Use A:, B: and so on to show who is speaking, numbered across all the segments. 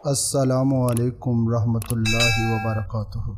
A: السلام علیکم ورحمۃ اللہ وبرکاتہ۔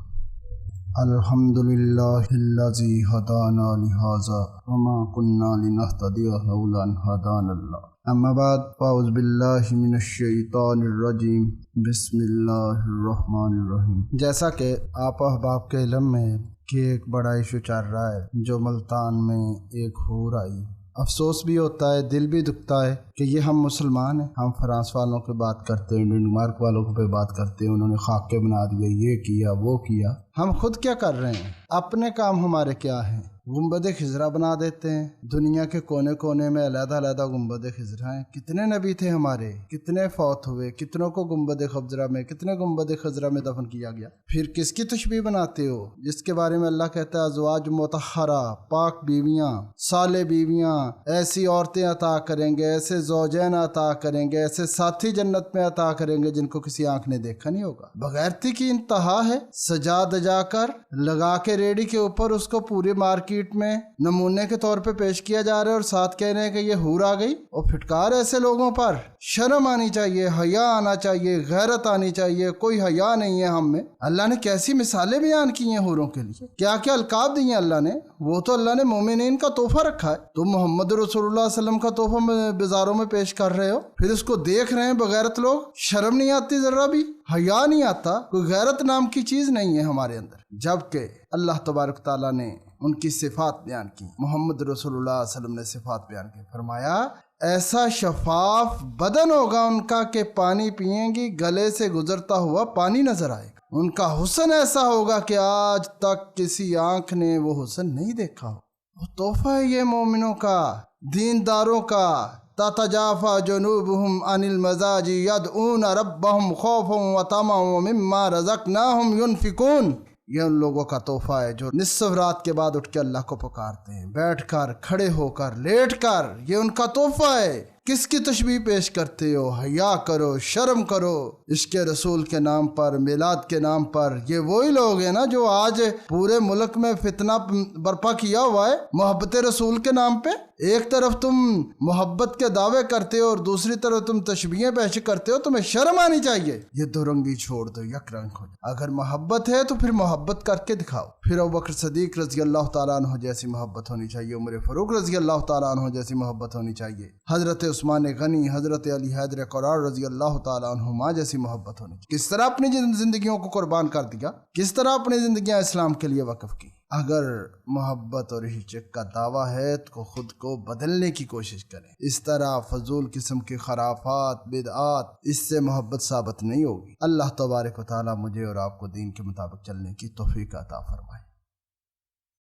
A: الحمدللہ الذی ہدانا لہذا وما کنا لنہتدی لولا ان ہدانا اللہ، اما بعد فاعوذ باللہ من الشیطان الرجیم، بسم اللہ الرحمن الرحیم۔ جیسا کہ آپ احباب کے علم میں کہ ایک بڑا ایشو چل رہا ہے جو ملتان میں ایک حور آئی، افسوس بھی ہوتا ہے، دل بھی دکھتا ہے کہ یہ ہم مسلمان ہیں، ہم فرانس والوں کی بات کرتے ہیں، ڈنمارک والوں پہ بات کرتے ہیں، انہوں نے خاکے بنا دیے، یہ کیا وہ کیا۔ ہم خود کیا کر رہے ہیں؟ اپنے کام ہمارے کیا ہیں؟ گنبد خضرا بنا دیتے ہیں، دنیا کے کونے کونے میں علیحدہ علیحدہ گنبد خضرا ہیں۔ کتنے نبی تھے ہمارے، کتنے فوت ہوئے، کتنوں کو گنبد خضرا میں، کتنے گنبد خضرا میں دفن کیا گیا۔ پھر کس کی تشبیہ بناتے ہو جس کے بارے میں اللہ کہتا ہے ازواج مطہرہ، پاک بیویاں، صالح بیویاں، ایسی عورتیں عطا کریں گے، ایسے زوجین عطا کریں گے، ایسے ساتھی جنت میں عطا کریں گے جن کو کسی آنکھ نے دیکھا نہیں ہوگا۔ بغیرتی کی انتہا ہے، سجا دجا کر لگا کے ریڑھی کے اوپر اس کو پوری مارکیٹ میں نمونے کے طور پہ پیش کیا جا رہا ہے، اور ساتھ کہہ رہے ہیں کہ یہ حور آ گئی۔ اور پھٹکار ایسے لوگوں پر، شرم آنی چاہیے، حیا آنا چاہیے، غیرت آنی چاہیے، کوئی حیا نہیں ہے ہم میں۔ اللہ نے کیسی مثالیں بیان کی ہیں حوروں کے لیے، کیا کیا القاب دی ہیں اللہ نے، وہ تو اللہ نے مومنین کا تحفہ رکھا ہے۔ تم محمد رسول اللہ صلی اللہ علیہ وسلم کا تحفہ بازاروں میں پیش کر رہے ہو، پھر اس کو دیکھ رہے ہیں بغیرت لوگ۔ شرم نہیں آتی ذرا بھی، حیا نہیں آتا، کوئی غیرت نام کی چیز نہیں ہے ہمارے اندر۔ جبکہ اللہ تبارک تعالیٰ نے ان کی صفات بیان کی، محمد رسول اللہ صلی اللہ علیہ وسلم نے صفات بیان کی، فرمایا ایسا شفاف بدن ہوگا ان کا کہ پانی پئیں گی گلے سے گزرتا ہوا پانی نظر آئے گا۔ ان کا حسن ایسا ہوگا کہ آج تک کسی آنکھ نے وہ حسن نہیں دیکھا ہو۔ وہ تحفہ ہے یہ مومنوں کا، دینداروں کا۔ تتجافی جنوبهم عن المضاجع يدعون ربهم خوفا وطمعا ومما رزقناهم ينفقون۔ یہ ان لوگوں کا تحفہ ہے جو نصف رات کے بعد اٹھ کے اللہ کو پکارتے ہیں، بیٹھ کر، کھڑے ہو کر، لیٹ کر، یہ ان کا تحفہ ہے۔ کس کی تشبیہ پیش کرتے ہو؟ حیا کرو، شرم کرو۔ عشق رسول کے نام پر، میلاد کے نام پر، یہ وہی لوگ ہیں نا جو آج پورے ملک میں فتنہ برپا کیا ہوا ہے محبت رسول کے نام پہ۔ ایک طرف تم محبت کے دعوے کرتے ہو اور دوسری طرف تم تشبیہیں پیش کرتے ہو، تمہیں شرم آنی چاہیے۔ یہ دو رنگی چھوڑ دو، یک رنگ ہو جائے۔ اگر محبت ہے تو پھر محبت کر کے دکھاؤ۔ پھر ابوبکر صدیق رضی اللہ تعالیٰ عنہ جیسی محبت ہونی چاہیے، عمر فاروق رضی اللہ تعالیٰ عنہ جیسی محبت ہونی چاہیے، حضرت عثمان غنی، حضرت علی حیدر قرار رضی اللہ تعالیٰ عنہما جیسی محبت ہونی چاہیے۔ کس طرح اپنی زندگیوں کو قربان کر دیا، کس طرح اپنی زندگیاں اسلام کے لیے وقف کی۔ اگر محبت اور عشق کا دعویٰ ہے تو خود کو بدلنے کی کوشش کریں۔ اس طرح فضول قسم کی خرافات، بدعات، اس سے محبت ثابت نہیں ہوگی۔ اللہ تبارک و تعالیٰ مجھے اور آپ کو دین کے مطابق چلنے کی توفیق عطا فرمائے۔